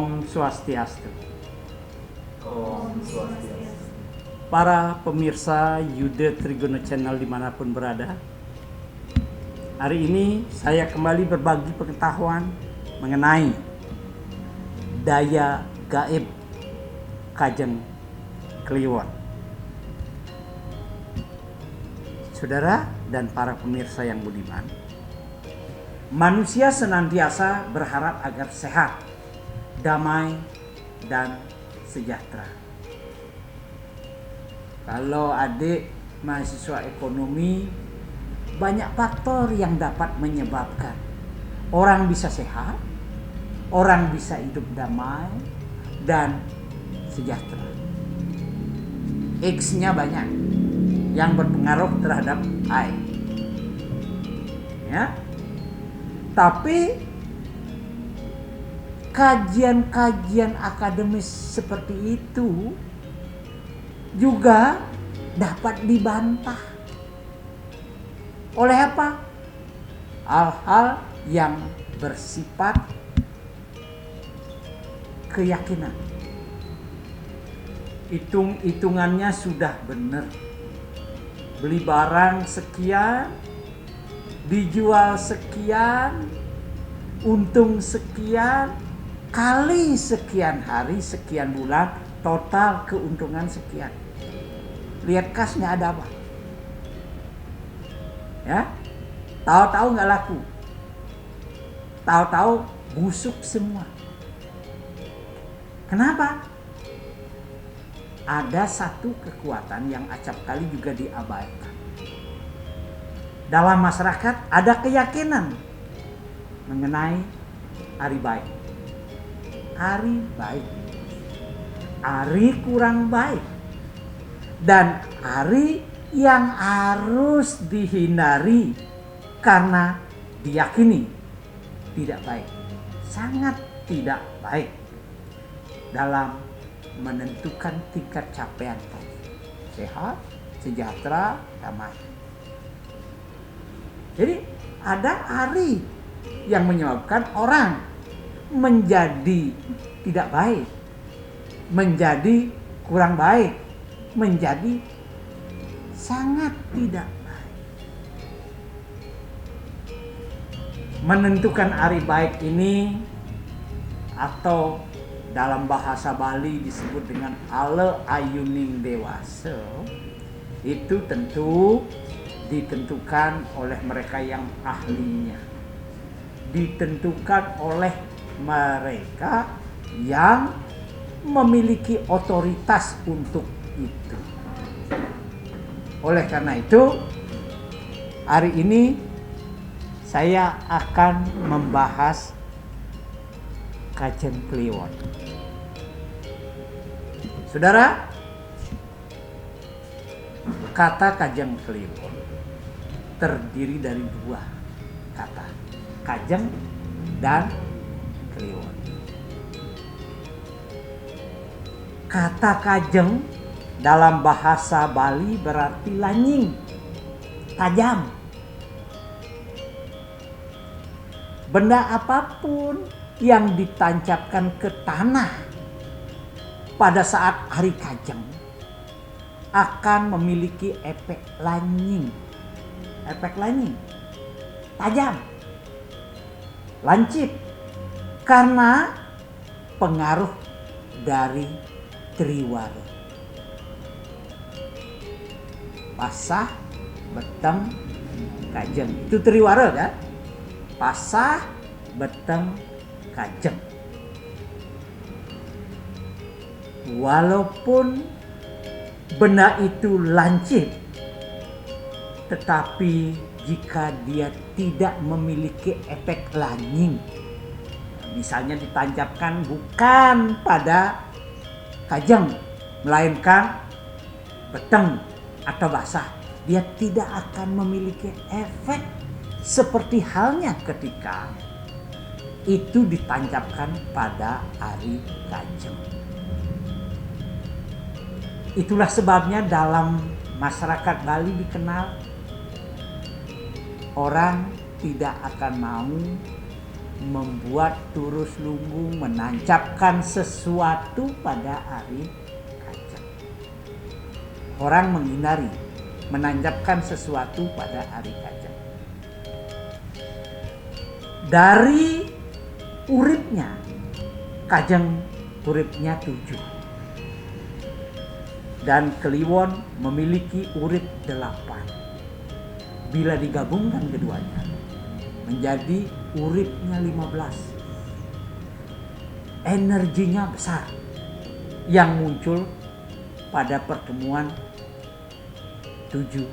Om Swastiastu. Om Swastiastu. Para pemirsa Yuda Trigono Channel dimanapun berada, hari ini saya kembali berbagi pengetahuan mengenai daya gaib Kajeng Kliwon. Saudara dan para pemirsa yang budiman, manusia senantiasa berharap agar sehat, damai, dan sejahtera. Kalau adik mahasiswa ekonomi, banyak faktor yang dapat menyebabkan orang bisa sehat, orang bisa hidup damai dan sejahtera. X-nya banyak yang berpengaruh terhadap I. Ya. Tapi kajian-kajian akademis seperti itu juga dapat dibantah. Oleh apa? Hal-hal yang bersifat keyakinan. Hitung-hitungannya sudah benar. Beli barang sekian, dijual sekian, untung sekian, kali sekian hari, sekian bulan, total keuntungan sekian. Lihat kasnya ada apa? Ya, tahu-tahu nggak laku, tahu-tahu busuk semua. Kenapa? Ada satu kekuatan yang acap kali juga diabaikan. Dalam masyarakat ada keyakinan mengenai hari baik, hari baik, hari kurang baik, dan hari yang harus dihindari karena diyakini tidak baik, sangat tidak baik dalam menentukan tingkat capaian sehat, sejahtera, damai. Jadi ada hari yang menyebabkan orang menjadi tidak baik, menjadi kurang baik, menjadi sangat tidak baik. Menentukan hari baik ini atau dalam bahasa Bali disebut dengan Ale Ayuning Dewasa, itu tentu ditentukan oleh mereka yang ahlinya, ditentukan oleh mereka yang memiliki otoritas untuk itu. Oleh karena itu, hari ini saya akan membahas Kajeng Kliwon. Saudara, kata Kajeng Kliwon terdiri dari dua kata, Kajeng dan Kliwon. Kata Kajeng dalam bahasa Bali berarti lanying, tajam. Benda apapun yang ditancapkan ke tanah pada saat hari Kajeng akan memiliki efek lanying. Efek lanying, tajam, lancip, karena pengaruh dari triwara. Pasah, beteng, Kajeng. Itu triwara kan? Pasah, beteng, Kajeng. Walaupun benda itu lancip, tetapi jika dia tidak memiliki efek lanying, misalnya ditancapkan bukan pada Kajeng, melainkan beteng atau basah, dia tidak akan memiliki efek seperti halnya ketika itu ditancapkan pada hari Kajeng. Itulah sebabnya dalam masyarakat Bali dikenal orang tidak akan mau membuat turus lunggung, menancapkan sesuatu pada ari kajang. Orang menghindari menancapkan sesuatu pada ari kajang. Dari uripnya, kajang uripnya 7. Dan Kliwon memiliki urip 8. Bila digabungkan keduanya, menjadi uripnya 15. Energinya besar yang muncul pada pertemuan 7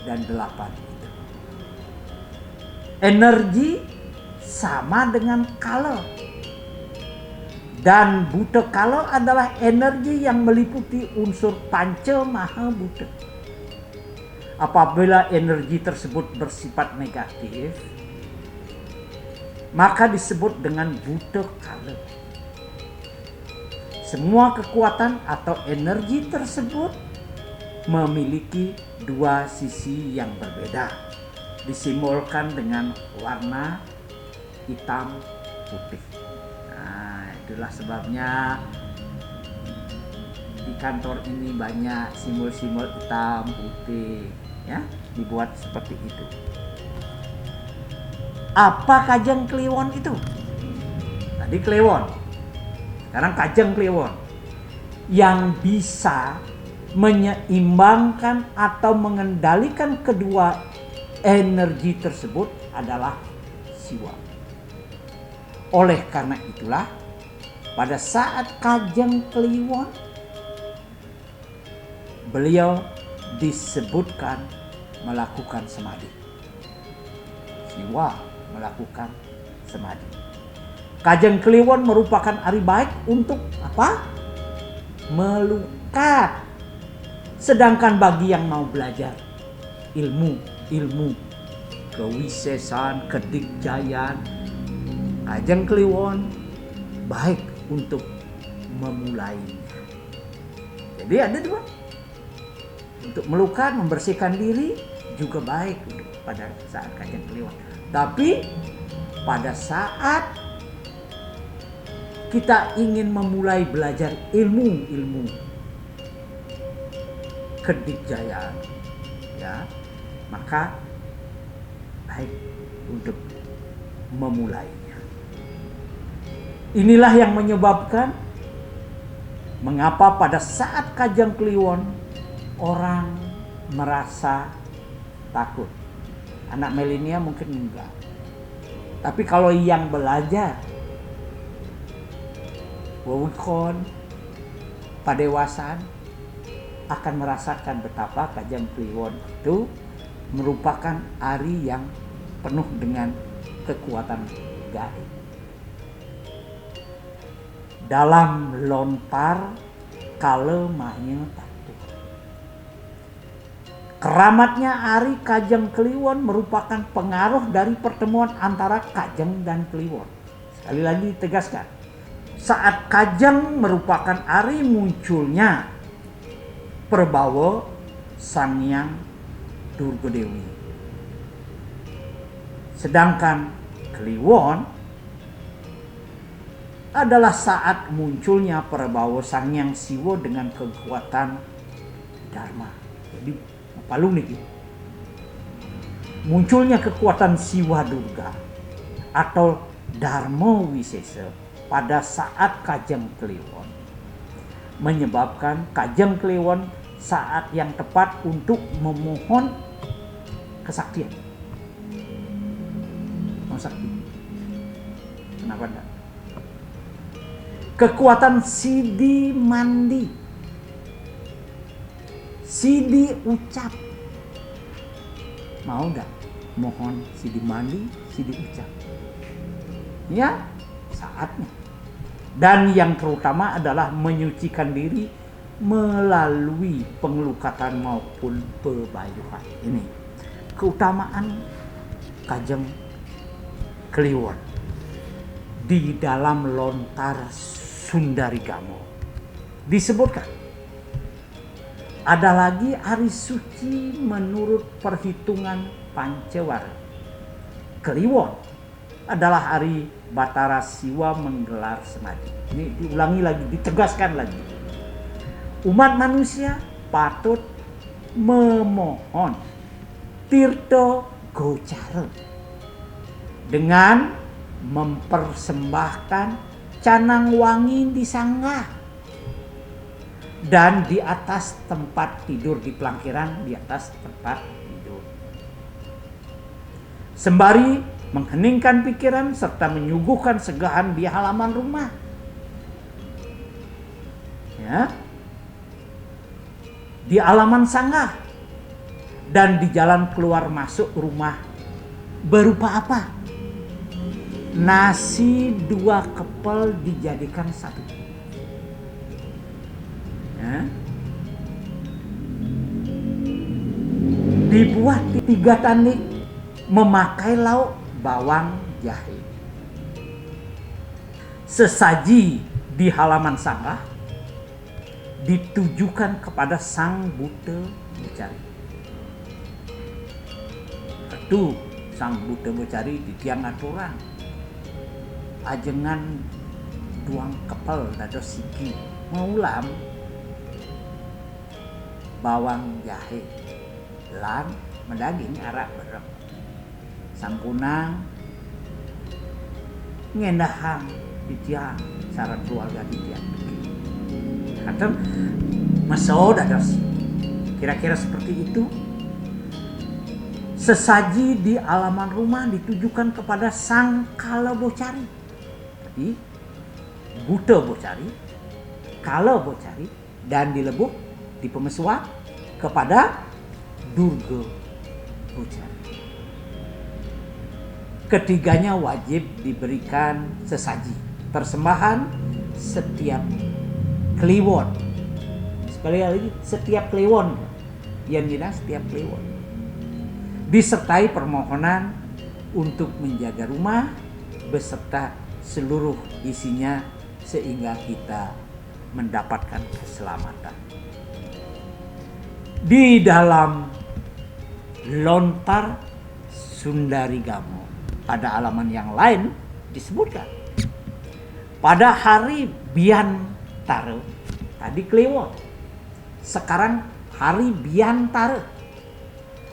dan 8 itu. Energi sama dengan kala. Dan Buta Kala adalah energi yang meliputi unsur Panca Maha Buta. Apabila energi tersebut bersifat negatif, maka disebut dengan Buta Kala. Semua kekuatan atau energi tersebut memiliki dua sisi yang berbeda, disimbolkan dengan warna hitam putih. Nah, itulah sebabnya di kantor ini banyak simbol-simbol hitam putih, ya, dibuat seperti itu. Apa kajang Kliwon itu? Tadi Kliwon, sekarang kajang Kliwon yang bisa menyeimbangkan atau mengendalikan kedua energi tersebut adalah Siwa. Oleh karena itulah, pada saat kajang Kliwon, beliau disebutkan melakukan samadhi. Siwa melakukan samadhi. Kajang Kliwon merupakan ari baik untuk apa? Melukat. Sedangkan bagi yang mau belajar ilmu kewisesan, kedikjayaan, kajang Kliwon baik untuk memulainya. Jadi ada dua. Untuk melukat, membersihkan diri juga baik untuk pada saat kajang Kliwon. Tapi pada saat kita ingin memulai belajar ilmu kedikjayaan, ya, maka baik untuk memulainya. Inilah yang menyebabkan mengapa pada saat kajang Kliwon orang merasa takut. Anak milenial mungkin enggak. Tapi kalau yang belajar wewikon padewasaan akan merasakan betapa kajang Kliwon itu merupakan ari yang penuh dengan kekuatan gaib. Dalam lontar kala mahnya tatu. Keramatnya ari kajang Kliwon merupakan pengaruh dari pertemuan antara kajang dan Kliwon. Sekali lagi ditegaskan, saat kajang merupakan ari munculnya Prabawa Sangyang Durga Dewi. Sedangkan Kliwon adalah saat munculnya Prabawa Sangyang Siwa dengan kekuatan Dharma. Jadi palung nih. Munculnya kekuatan Siwa Durga atau Dharma Wisesa pada saat kajang Kliwon menyebabkan kajang Kliwon saat yang tepat untuk memohon kesaktian. Mau sakti. Kenapa enggak? Kekuatan Sidi Mandi, Sidi Ucap. Mau enggak mohon Sidi Mandi, Sidi Ucap? Ya, saatnya. Dan yang terutama adalah menyucikan diri melalui pengelukatan maupun pebayuhan. Ini keutamaan kajang Kliwon di dalam lontar Sundarigamo. Disebutkan ada lagi hari suci menurut perhitungan Pancawara. Kliwon adalah hari Batara Siwa menggelar semadi. Ini diulangi lagi, ditegaskan lagi. Umat manusia patut memohon tirta gocara dengan mempersembahkan canang wangi di sanggah dan di atas tempat tidur, di pelangkiran di atas tempat tidur, sembari mengheningkan pikiran serta menyuguhkan segahan di halaman rumah. Ya, di halaman sanggah dan di jalan keluar masuk rumah berupa apa? Nasi 2 kepel dijadikan 1. Ya. Dibuat 3 tanduk memakai lauk bawang jahe. Sesaji di halaman sanggah ditujukan kepada sang Buddha Bocari. Itu sang Buddha Bocari di tiang aturan. Ajengan 2 kepel dados siki maulam bawang jahe lan mendaging arak berem. Sang kunang ngendahang di tiang sareng keluarga di tiang. Atau meso dados kira-kira seperti itu. Sesaji di halaman rumah ditujukan kepada sang Kala Bocari. Jadi Buddha Bocari, Kala Bocari, dan dilebuk di pemesuan kepada Durga Bocari. Ketiganya wajib diberikan sesaji, persembahan setiap kliwon. Sekali lagi, setiap kliwon. Yang dina setiap kliwon. Disertai permohonan untuk menjaga rumah beserta seluruh isinya sehingga kita mendapatkan keselamatan. Di dalam Lontar Sundarigamo pada halaman yang lain disebutkan pada hari Biantara, tadi Kliwon, sekarang hari Biantara,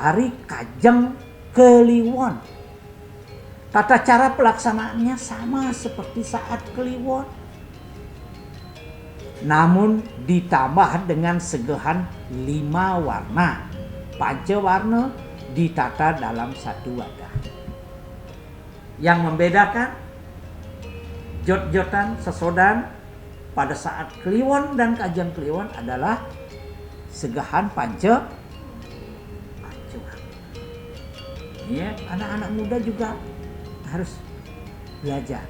hari Kajeng Kliwon. Tata cara pelaksanaannya sama seperti saat Kliwon, namun ditambah dengan segahan 5 warna. Pancawarna ditata dalam 1 wadah. Yang membedakan jot-jotan sesodan pada saat Kliwon dan Kajeng Kliwon adalah segahan pancawarna. Ya, anak-anak muda juga harus belajar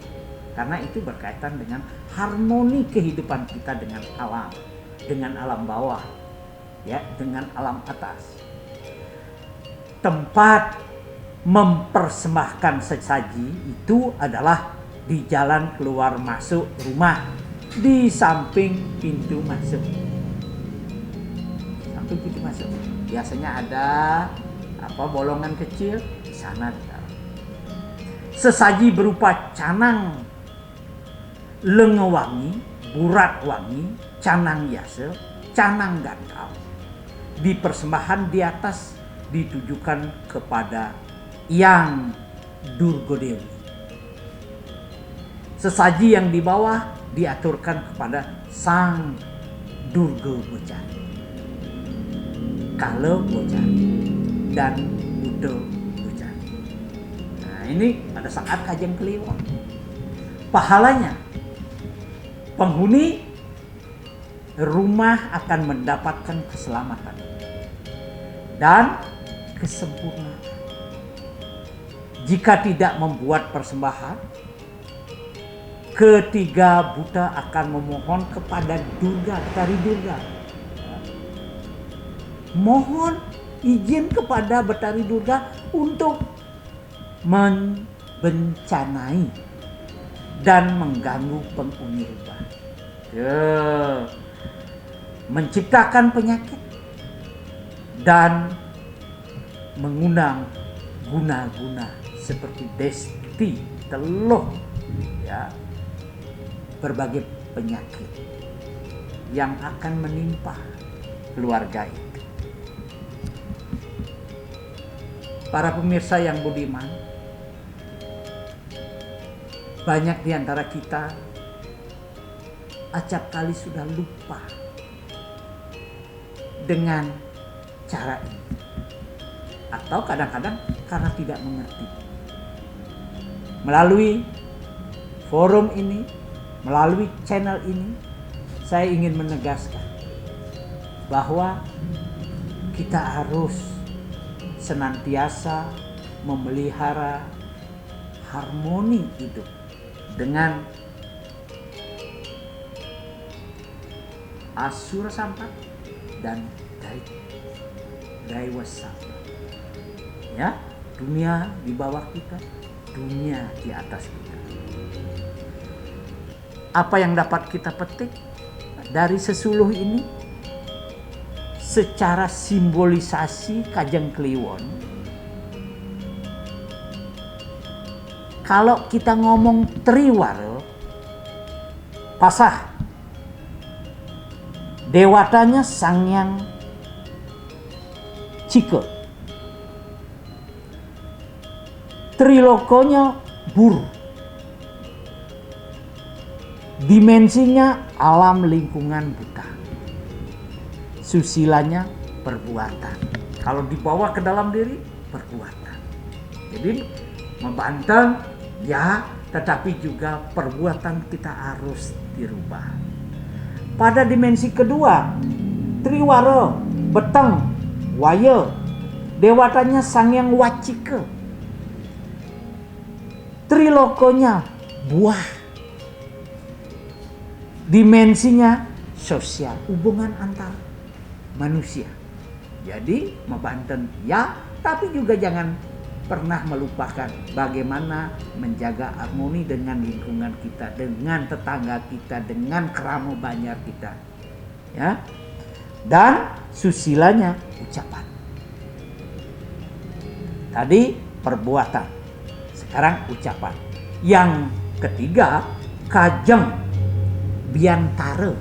karena itu berkaitan dengan harmoni kehidupan kita dengan alam bawah, ya, dengan alam atas. Tempat mempersembahkan sesaji itu adalah di jalan keluar masuk rumah, di samping pintu masuk. Samping pintu masuk. Biasanya ada bolongan kecil di sana di dalam. Sesaji berupa canang lengewangi, burat wangi, canang yase, canang gandal. Di persembahan di atas ditujukan kepada Yang Durga Dewi. Sesaji yang di bawah diaturkan kepada Sang Durga Bocari, Kala Bocari, dan Buddha Bocari. Nah, ini pada saat Kajeng Kliwon. Pahalanya, penghuni rumah akan mendapatkan keselamatan dan kesempurnaan. Jika tidak membuat persembahan, ketiga Buddha akan memohon kepada Durga, Betari Durga. Mohon izin kepada Betari Durga untuk membencanai dan mengganggu penghuni rumah. Menciptakan penyakit dan mengundang guna-guna seperti Desti teluh ya berbagai penyakit yang akan menimpa keluarga itu. Para pemirsa yang budiman, banyak di antara kita acap kali sudah lupa dengan cara ini. Atau kadang-kadang karena tidak mengerti. Melalui forum ini, melalui channel ini, saya ingin menegaskan bahwa kita harus senantiasa memelihara harmoni hidup dengan Asura Sampat dan Daiwa Sampat. Ya, dunia di bawah kita, dunia di atas kita. Apa yang dapat kita petik dari sesuluh ini? Secara simbolisasi Kajang Kliwon, kalau kita ngomong Triwara, pasah, dewatanya Sangyang Cika, Trilokonya Bur, dimensinya alam lingkungan buta, susilanya perbuatan. Kalau dibawa ke dalam diri, perbuatan. Jadi membanteng ya, tetapi juga perbuatan kita harus dirubah. Pada dimensi kedua, Triwara, Beteng, Waya, dewatanya Sangyang Wacika, Trilokonya buah, dimensinya sosial, hubungan antar manusia. Jadi membanten ya, tapi juga jangan pernah melupakan bagaimana menjaga harmoni dengan lingkungan kita, dengan tetangga kita, dengan keramu banyak kita. Ya. Dan susilanya ucapan. Tadi perbuatan, sekarang ucapan. Yang ketiga, Kajeng Biantara,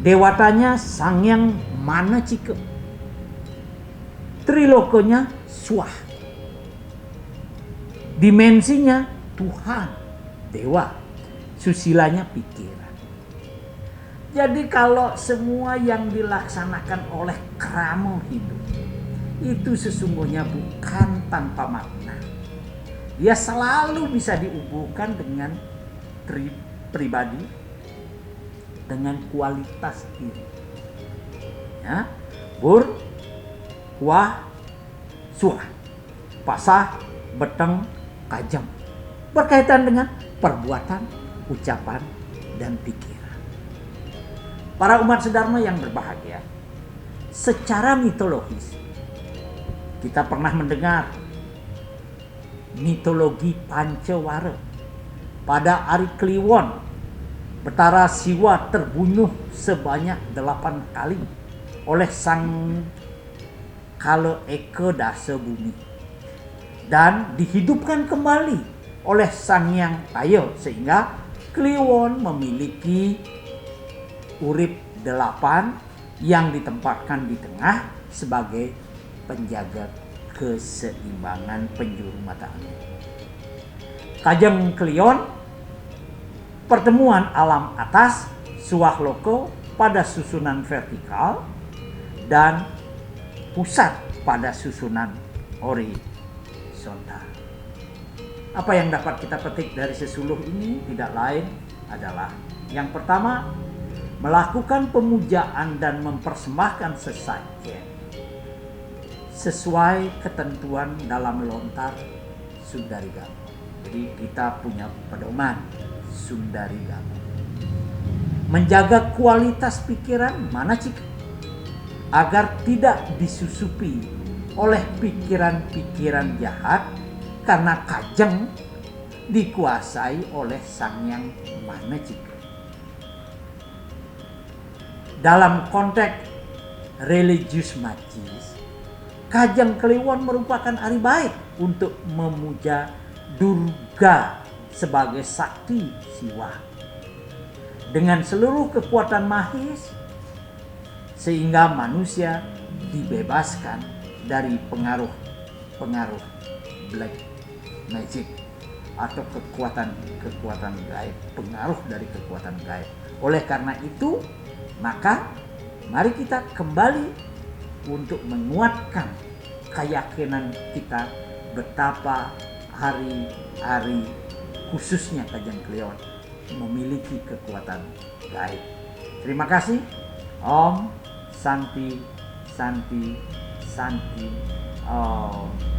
dewatanya Sangyang Manacika, Trilokonya Swah, dimensinya Tuhan, dewa, susilanya pikiran. Jadi kalau semua yang dilaksanakan oleh kramo hidup itu sesungguhnya bukan tanpa makna. Dia selalu bisa dihubungkan dengan pribadi, dengan kualitas diri. Ya, Bur, Wah, Suah, Pasah, Beteng, Kajeng, berkaitan dengan perbuatan, ucapan, dan pikiran. Para umat sedharma yang berbahagia, secara mitologis kita pernah mendengar mitologi Pancawara. Pada hari Kliwon, Betara Siwa terbunuh sebanyak 8 kali oleh sang Kala Eka Dasa Bumi dan dihidupkan kembali oleh Sangyang Taya, sehingga Kliwon memiliki urip 8 yang ditempatkan di tengah sebagai penjaga keseimbangan penjuru mata angin. Kajeng Kliwon, pertemuan alam atas Suah Loko pada susunan vertikal dan pusat pada susunan horizontal. Apa yang dapat kita petik dari sesuluh ini tidak lain adalah yang pertama, melakukan pemujaan dan mempersembahkan sesajen sesuai ketentuan dalam lontar Sundarigama. Jadi kita punya pedoman Sundarigama. Menjaga kualitas pikiran Manacika agar tidak disusupi oleh pikiran-pikiran jahat, karena Kajeng dikuasai oleh Sangyang Manacika. Dalam konteks religius magis, Kajeng Kliwon merupakan hari baik untuk memuja Durga sebagai sakti siwa dengan seluruh kekuatan magis, sehingga manusia dibebaskan dari pengaruh black magic atau kekuatan gaib, pengaruh dari kekuatan gaib. Oleh karena itu, maka mari kita kembali untuk menguatkan keyakinan kita betapa hari-hari khususnya Kajang Kliwon memiliki kekuatan gaib. Terima kasih. Om Santi Santi Santi Om.